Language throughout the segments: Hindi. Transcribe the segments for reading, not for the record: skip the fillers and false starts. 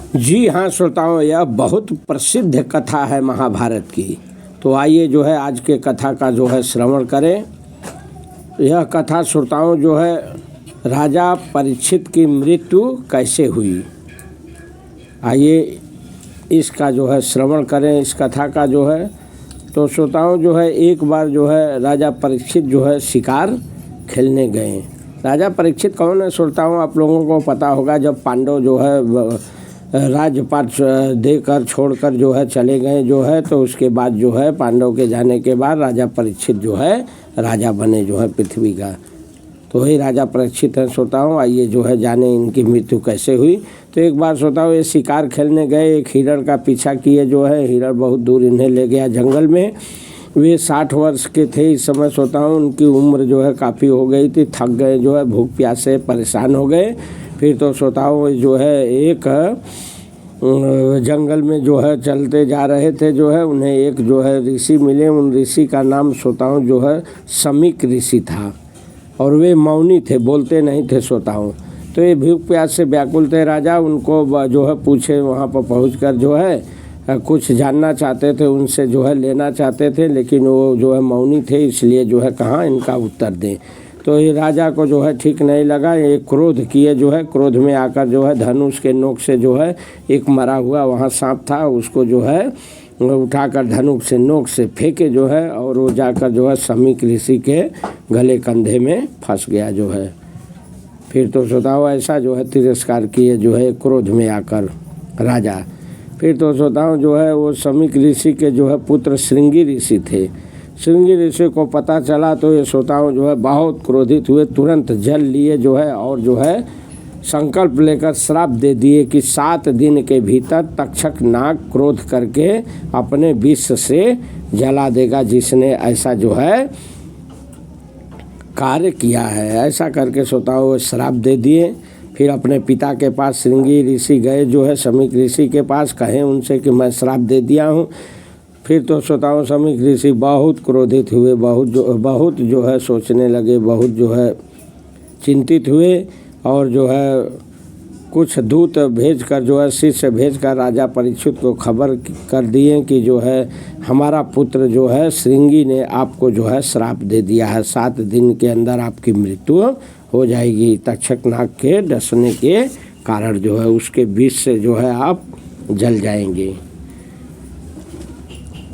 जी हाँ श्रोताओं, यह बहुत प्रसिद्ध कथा है महाभारत की। तो आइए जो है आज के कथा का जो है श्रवण करें। यह कथा श्रोताओं जो है राजा परीक्षित की मृत्यु कैसे हुई, आइए इसका जो है श्रवण करें इस कथा का जो है। तो श्रोताओं जो है एक बार जो है राजा परीक्षित जो है शिकार खेलने गए। राजा परीक्षित कौन है श्रोताओं, आप लोगों को पता होगा। जब पांडव जो है राजपाट देकर छोड़कर जो है चले गए जो है, तो उसके बाद जो है पांडव के जाने के बाद राजा परीक्षित जो है राजा बने जो है पृथ्वी का। तो वही राजा परीक्षित है श्रोताओं। आइए जो है जाने इनकी मृत्यु कैसे हुई। तो एक बार श्रोताओं ये शिकार खेलने गए, एक हिरण का पीछा किए जो है। हिरण बहुत दूर इन्हें ले गया जंगल में। वे 60 वर्ष के थे इस समय श्रोताओं। उनकी उम्र जो है काफ़ी हो गई थी, थक गए जो है, भूख प्यास से परेशान हो गए। फिर तो श्रोताओं जो है एक जंगल में जो है चलते जा रहे थे जो है, उन्हें एक जो है ऋषि मिले। उन ऋषि का नाम श्रोताओं जो है समीक ऋषि था और वे मौनी थे, बोलते नहीं थे श्रोताओं। तो ये भूख प्यास से व्याकुल थे राजा। उनको जो है पूछे, वहाँ पर पहुँचकर जो है कुछ जानना चाहते थे, उनसे जो है लेना चाहते थे, लेकिन वो जो है मौनी थे, इसलिए जो है कहाँ इनका उत्तर दें। तो ये राजा को जो है ठीक नहीं लगा। ये क्रोध किए जो है, क्रोध में आकर जो है धनुष के नोक से जो है एक मरा हुआ वहाँ सांप था, उसको जो है उठाकर धनुष से नोक से फेंके जो है, और वो जाकर जो है समीक ऋषि के गले कंधे में फंस गया जो है। फिर तो श्रोताओं ऐसा जो है तिरस्कार किए जो है क्रोध में आकर राजा। फिर तो श्रोताओं जो है वो समीक ऋषि के जो है पुत्र श्रृंगी ऋषि थे। श्रृंगी ऋषि को पता चला तो ये श्रोताओं जो है बहुत क्रोधित हुए। तुरंत जल लिए जो है और जो है संकल्प लेकर श्राप दे दिए कि 7 दिन के भीतर तक्षक नाग क्रोध करके अपने विष से जला देगा, जिसने ऐसा जो है कार्य किया है। ऐसा करके श्रोताओं श्राप दे दिए। फिर अपने पिता के पास श्रृंगी ऋषि गए जो है समीक ऋषि के पास, कहें उनसे कि मैं श्राप दे दिया हूँ। फिर तो श्रोताओं समीक ऋषि बहुत क्रोधित हुए, बहुत जो है सोचने लगे, बहुत जो है चिंतित हुए, और जो है कुछ दूत भेजकर जो है शिष्य भेजकर राजा परीक्षित को खबर कर दिए कि जो है हमारा पुत्र जो है श्रृंगी ने आपको जो है श्राप दे दिया है, 7 दिन के अंदर आपकी मृत्यु हो जाएगी। तक्षक नाग के डसने के कारण जो है उसके विष से जो है आप जल जाएंगे,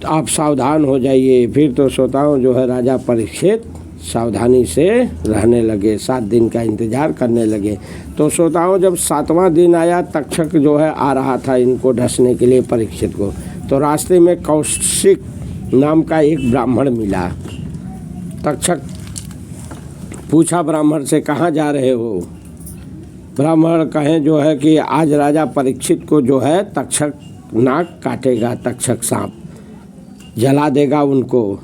तो आप सावधान हो जाइए। फिर तो श्रोताओं जो है राजा परीक्षित सावधानी से रहने लगे, 7 दिन का इंतज़ार करने लगे। तो श्रोताओं जब 7वां दिन आया, तक्षक जो है आ रहा था इनको ढसने के लिए परीक्षित को। तो रास्ते में कौशिक नाम का एक ब्राह्मण मिला। तक्षक पूछा ब्राह्मण से, कहाँ जा रहे हो? ब्राह्मण कहें जो है कि आज राजा परीक्षित को जो है तक्षक नाग काटेगा, तक्षक सांप जला देगा उनको,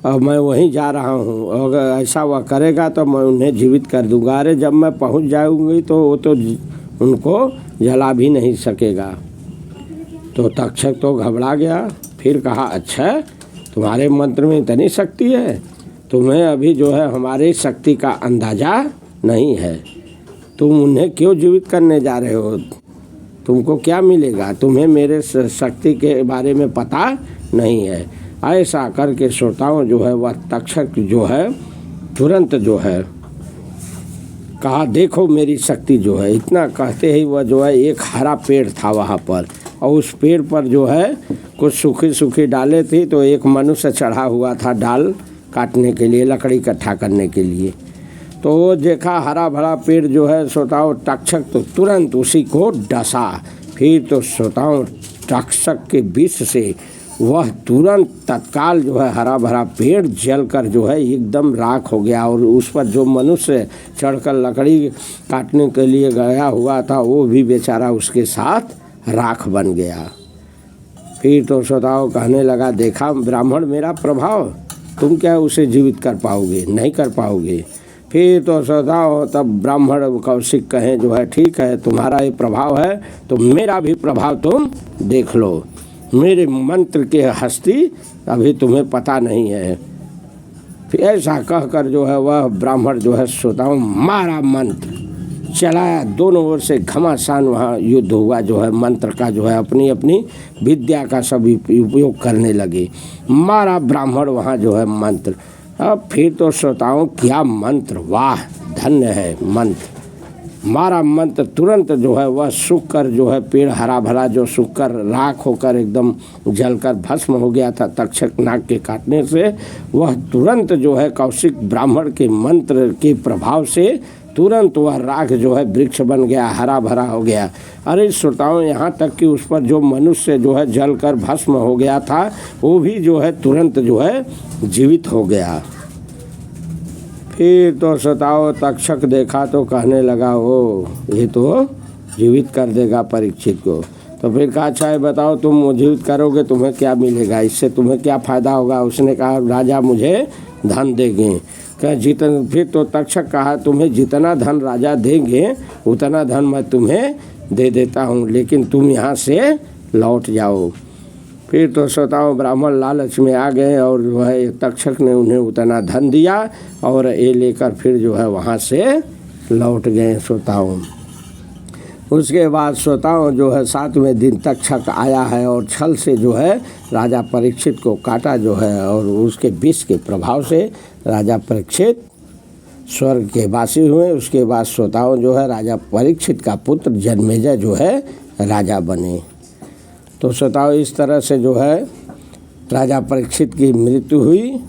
और मैं वहीं जा रहा हूँ। अगर ऐसा वह करेगा तो मैं उन्हें जीवित कर दूंगा। अरे जब मैं पहुँच जाऊँगी तो वो तो उनको जला भी नहीं सकेगा। तो तक्षक तो घबरा गया। फिर कहा, अच्छा तुम्हारे मंत्र में इतनी शक्ति है, तुम्हें अभी जो है हमारी शक्ति का अंदाज़ा नहीं है, तुम उन्हें क्यों जीवित करने जा रहे हो? तुमको क्या मिलेगा? तुम्हें मेरे शक्ति के बारे में पता नहीं है। ऐसा करके श्रोताओं जो है वह तक्षक जो है तुरंत जो है कहा, देखो मेरी शक्ति जो है। इतना कहते ही वह जो है एक हरा पेड़ था वहाँ पर, और उस पेड़ पर जो है कुछ सूखी सूखी डालें थी। तो एक मनुष्य चढ़ा हुआ था डाल काटने के लिए, लकड़ी इकट्ठा करने के लिए। तो वो देखा हरा भरा पेड़ जो है श्रोताओं, तक्षक तो तुरंत उसी को डसा। फिर तो श्रोताओं तक्षक के विष से वह तुरंत तत्काल जो है हरा भरा पेड़ जलकर जो है एकदम राख हो गया, और उस पर जो मनुष्य चढ़कर लकड़ी काटने के लिए गया हुआ था वो भी बेचारा उसके साथ राख बन गया। फिर तो श्रोताओं कहने लगा, देखा ब्राह्मण मेरा प्रभाव, तुम क्या उसे जीवित कर पाओगे? नहीं कर पाओगे। फिर तो श्रोताओं तब ब्राह्मण कौशिक कहें जो है, ठीक है तुम्हारा ये प्रभाव है तो मेरा भी प्रभाव तुम देख लो। मेरे मंत्र के हस्ती अभी तुम्हें पता नहीं है। फिर ऐसा कहकर जो है वह ब्राह्मण जो है श्रोताओं मारा मंत्र, चलाया, दोनों ओर से घमासान वहाँ युद्ध हुआ जो है। मंत्र का जो है अपनी अपनी विद्या का सब उपयोग करने लगे। मारा ब्राह्मण वहाँ जो है मंत्र। अब फिर तो श्रोताओं क्या मंत्र, वाह धन्य है मंत्र। मारा मंत्र, तुरंत जो है वह सूखकर जो है पेड़ हरा भरा जो सूखकर राख होकर एकदम जलकर भस्म हो गया था तक्षक नाग के काटने से, वह तुरंत जो है कौशिक ब्राह्मण के मंत्र के प्रभाव से तुरंत वह राख जो है वृक्ष बन गया, हरा भरा हो गया। अरे श्रोताओं, यहाँ तक कि उस पर जो मनुष्य जो है जलकर भस्म हो गया था वो भी जो है तुरंत जो है जीवित हो गया। फिर तो श्रोताओं तक्षक देखा तो कहने लगा, ओ ये तो जीवित कर देगा परीक्षित को। तो फिर कहा, अच्छा है बताओ, तुम जीवित करोगे तुम्हें क्या मिलेगा, इससे तुम्हें क्या फ़ायदा होगा। उसने कहा, राजा मुझे धन देंगे। क्या फिर तो तक्षक कहा, तुम्हें जितना धन राजा देंगे उतना धन मैं तुम्हें दे देता हूँ, लेकिन तुम यहाँ से लौट जाओ। फिर तो श्रोताओं ब्राह्मण लालच में आ गए और जो है तक्षक ने उन्हें उतना धन दिया और ये लेकर फिर जो है वहाँ से लौट गए श्रोताओं। उसके बाद श्रोताओं जो है 7वें दिन तक्षक आया है और छल से जो है राजा परीक्षित को काटा जो है, और उसके विष के प्रभाव से राजा परीक्षित स्वर्ग के वासी हुए। उसके बाद श्रोताओं जो है राजा परीक्षित का पुत्र जन्मेजय जो है राजा बने। तो श्रोताओं इस तरह से जो है राजा परीक्षित की मृत्यु हुई।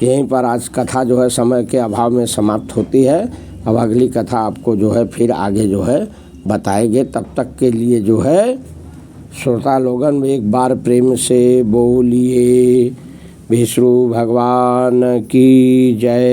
यहीं पर आज कथा जो है समय के अभाव में समाप्त होती है। अब अगली कथा आपको जो है फिर आगे जो है बताएंगे। तब तक के लिए जो है श्रोता लोगन एक बार प्रेम से बोलिए विष्णु भगवान की जय।